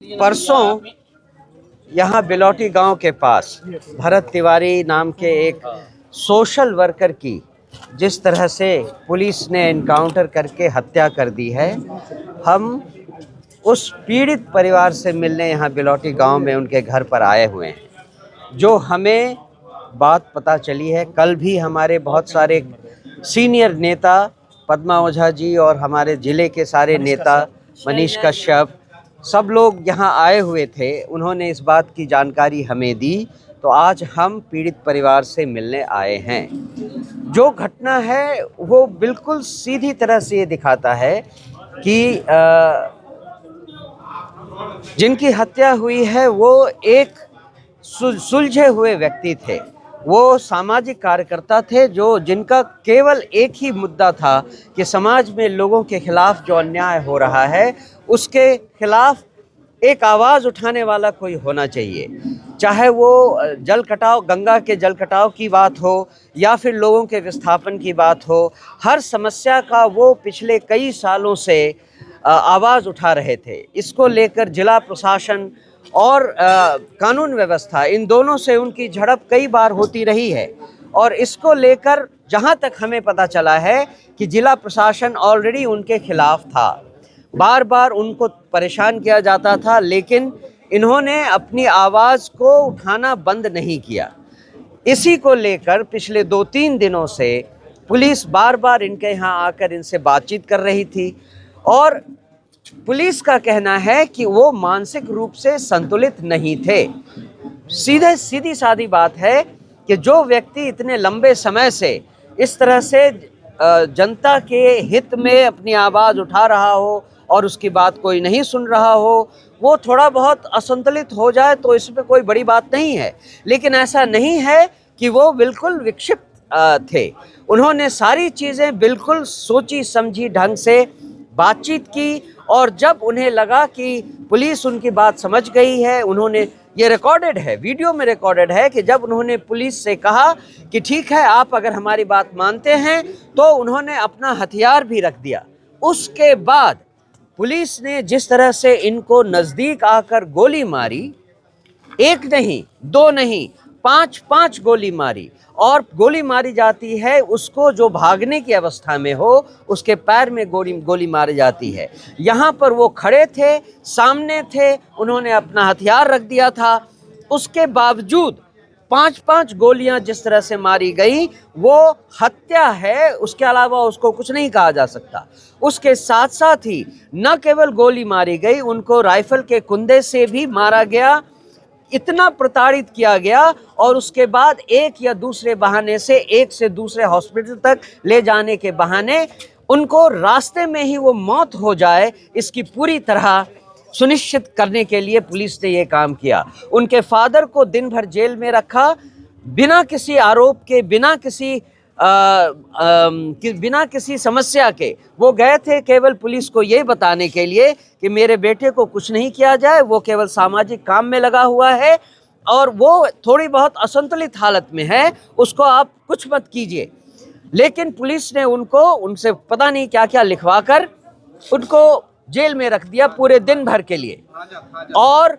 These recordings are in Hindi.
परसों यहाँ बिलौटी गांव के पास भरत तिवारी नाम के एक सोशल वर्कर की जिस तरह से पुलिस ने एनकाउंटर करके हत्या कर दी है, हम उस पीड़ित परिवार से मिलने यहाँ बिलौटी गांव में उनके घर पर आए हुए हैं। जो हमें बात पता चली है, कल भी हमारे बहुत सारे सीनियर नेता पद्मा ओझा जी और हमारे ज़िले के सारे नेता मनीष कश्यप सब लोग यहाँ आए हुए थे। उन्होंने इस बात की जानकारी हमें दी, तो आज हम पीड़ित परिवार से मिलने आए हैं। जो घटना है वो बिल्कुल सीधी तरह से ये दिखाता है कि जिनकी हत्या हुई है वो एक सुलझे हुए व्यक्ति थे। वो सामाजिक कार्यकर्ता थे जिनका केवल एक ही मुद्दा था कि समाज में लोगों के खिलाफ जो अन्याय हो रहा है उसके खिलाफ एक आवाज़ उठाने वाला कोई होना चाहिए। चाहे वो जल कटाव, गंगा के जल कटाव की बात हो या फिर लोगों के विस्थापन की बात हो, हर समस्या का वो पिछले कई सालों से आवाज़ उठा रहे थे। इसको लेकर जिला प्रशासन और कानून व्यवस्था, इन दोनों से उनकी झड़प कई बार होती रही है। और इसको लेकर जहां तक हमें पता चला है कि जिला प्रशासन ऑलरेडी उनके खिलाफ था, बार बार उनको परेशान किया जाता था, लेकिन इन्होंने अपनी आवाज़ को उठाना बंद नहीं किया। इसी को लेकर पिछले 2-3 दिनों से पुलिस बार बार इनके यहाँ आकर इनसे बातचीत कर रही थी और पुलिस का कहना है कि वो मानसिक रूप से संतुलित नहीं थे। सीधी सादी बात है कि जो व्यक्ति इतने लंबे समय से इस तरह से जनता के हित में अपनी आवाज़ उठा रहा हो और उसकी बात कोई नहीं सुन रहा हो, वो थोड़ा बहुत असंतुलित हो जाए तो इसमें कोई बड़ी बात नहीं है। लेकिन ऐसा नहीं है कि वो बिल्कुल विक्षिप्त थे। उन्होंने सारी चीज़ें बिल्कुल सोची समझी ढंग से बातचीत की और जब उन्हें लगा कि पुलिस उनकी बात समझ गई है, उन्होंने, ये रिकॉर्डेड है, वीडियो में रिकॉर्डेड है कि जब उन्होंने पुलिस से कहा कि ठीक है आप अगर हमारी बात मानते हैं, तो उन्होंने अपना हथियार भी रख दिया। उसके बाद पुलिस ने जिस तरह से इनको नज़दीक आकर गोली मारी, एक नहीं, दो नहीं, 5-5 गोली मारी। और गोली मारी जाती है उसको जो भागने की अवस्था में हो, उसके पैर में गोली मारी जाती है। यहाँ पर वो खड़े थे, सामने थे, उन्होंने अपना हथियार रख दिया था। उसके बावजूद 5-5 गोलियां जिस तरह से मारी गई, वो हत्या है, उसके अलावा उसको कुछ नहीं कहा जा सकता। उसके साथ साथ ही न केवल गोली मारी गई, उनको राइफल के कुंदे से भी मारा गया, इतना प्रताड़ित किया गया और उसके बाद एक या दूसरे बहाने से एक से दूसरे हॉस्पिटल तक ले जाने के बहाने उनको रास्ते में ही वो मौत हो जाए, इसकी पूरी तरह सुनिश्चित करने के लिए पुलिस ने ये काम किया। उनके फादर को दिन भर जेल में रखा, बिना किसी आरोप के, बिना किसी समस्या के। वो गए थे केवल पुलिस को ये बताने के लिए कि मेरे बेटे को कुछ नहीं किया जाए, वो केवल सामाजिक काम में लगा हुआ है और वो थोड़ी बहुत असंतुलित हालत में है, उसको आप कुछ मत कीजिए। लेकिन पुलिस ने उनसे पता नहीं क्या क्या लिखवा कर उनको जेल में रख दिया पूरे दिन भर के लिए। और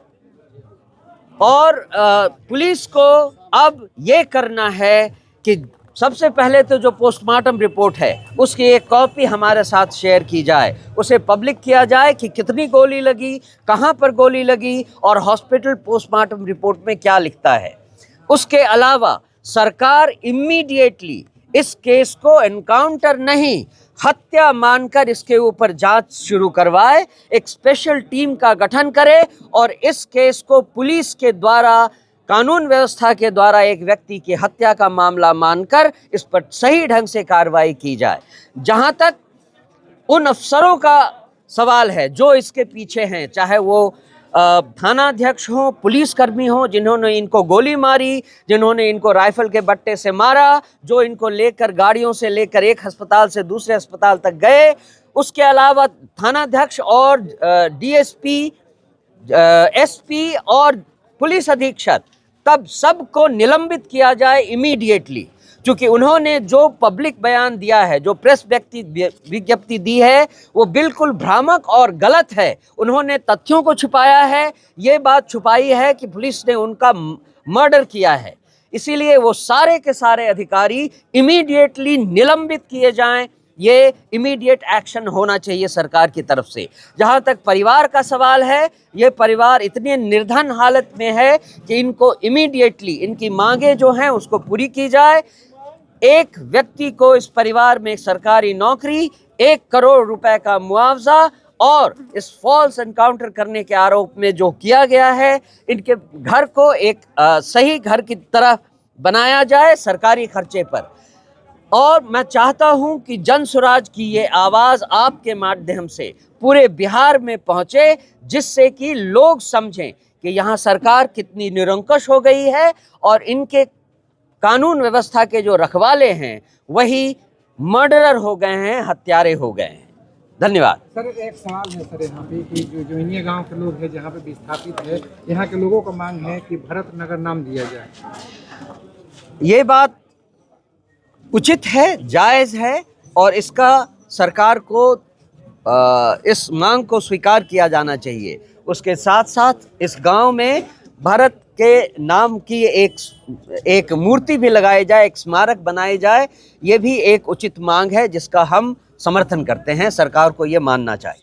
पुलिस को अब ये करना है कि सबसे पहले तो जो पोस्टमार्टम रिपोर्ट है उसकी एक कॉपी हमारे साथ शेयर की जाए, उसे पब्लिक किया जाए कि कितनी गोली लगी, कहाँ पर गोली लगी और हॉस्पिटल पोस्टमार्टम रिपोर्ट में क्या लिखता है। उसके अलावा सरकार इमीडिएटली इस केस को एनकाउंटर नहीं, हत्या मानकर इसके ऊपर जांच शुरू करवाए, एक स्पेशल टीम का गठन करे और इस केस को पुलिस के द्वारा, कानून व्यवस्था के द्वारा एक व्यक्ति की हत्या का मामला मानकर इस पर सही ढंग से कार्रवाई की जाए। जहां तक उन अफसरों का सवाल है जो इसके पीछे हैं, चाहे वो थाना अध्यक्ष हों, पुलिसकर्मी हों, जिन्होंने इनको गोली मारी, जिन्होंने इनको राइफल के बट्टे से मारा, जो इनको लेकर गाड़ियों से लेकर एक अस्पताल से दूसरे अस्पताल तक गए, उसके अलावा थाना अध्यक्ष और डीएसपी, एसपी और पुलिस अधीक्षक, तब सबको निलंबित किया जाए इमीडिएटली। क्योंकि उन्होंने जो पब्लिक बयान दिया है, जो प्रेस विज्ञप्ति दी है, वो बिल्कुल भ्रामक और गलत है। उन्होंने तथ्यों को छुपाया है, ये बात छुपाई है कि पुलिस ने उनका मर्डर किया है। इसीलिए वो सारे के सारे अधिकारी इमीडिएटली निलंबित किए जाएं। ये इमीडिएट एक्शन होना चाहिए सरकार की तरफ से। जहाँ तक परिवार का सवाल है, ये परिवार इतने निर्धन हालत में है कि इनको इमीडिएटली इनकी मांगे जो हैं उसको पूरी की जाए। एक व्यक्ति को इस परिवार में सरकारी नौकरी, 1 करोड़ रुपए का मुआवजा और इस फॉल्स एनकाउंटर करने के आरोप में जो किया गया है, इनके घर को एक सही घर की तरह बनाया जाए सरकारी खर्चे पर। और मैं चाहता हूं कि जन स्वराज की ये आवाज़ आपके माध्यम से पूरे बिहार में पहुंचे, जिससे कि लोग समझें कि यहाँ सरकार कितनी निरंकुश हो गई है और इनके कानून व्यवस्था के जो रखवाले हैं वही मर्डरर हो गए हैं, हत्यारे हो गए हैं। धन्यवाद। सर, एक सवाल है सर यहाँ पे कि जो इन्हीं गांव के लोग हैं जहाँ पे विस्थापित है, यहाँ के लोगों का मांग है कि भरत नगर नाम दिया जाए। ये बात उचित है, जायज़ है और इसका सरकार को इस मांग को स्वीकार किया जाना चाहिए। उसके साथ साथ इस गांव में भारत के नाम की एक मूर्ति भी लगाई जाए, एक स्मारक बनाई जाए। ये भी एक उचित मांग है जिसका हम समर्थन करते हैं। सरकार को ये मानना चाहिए।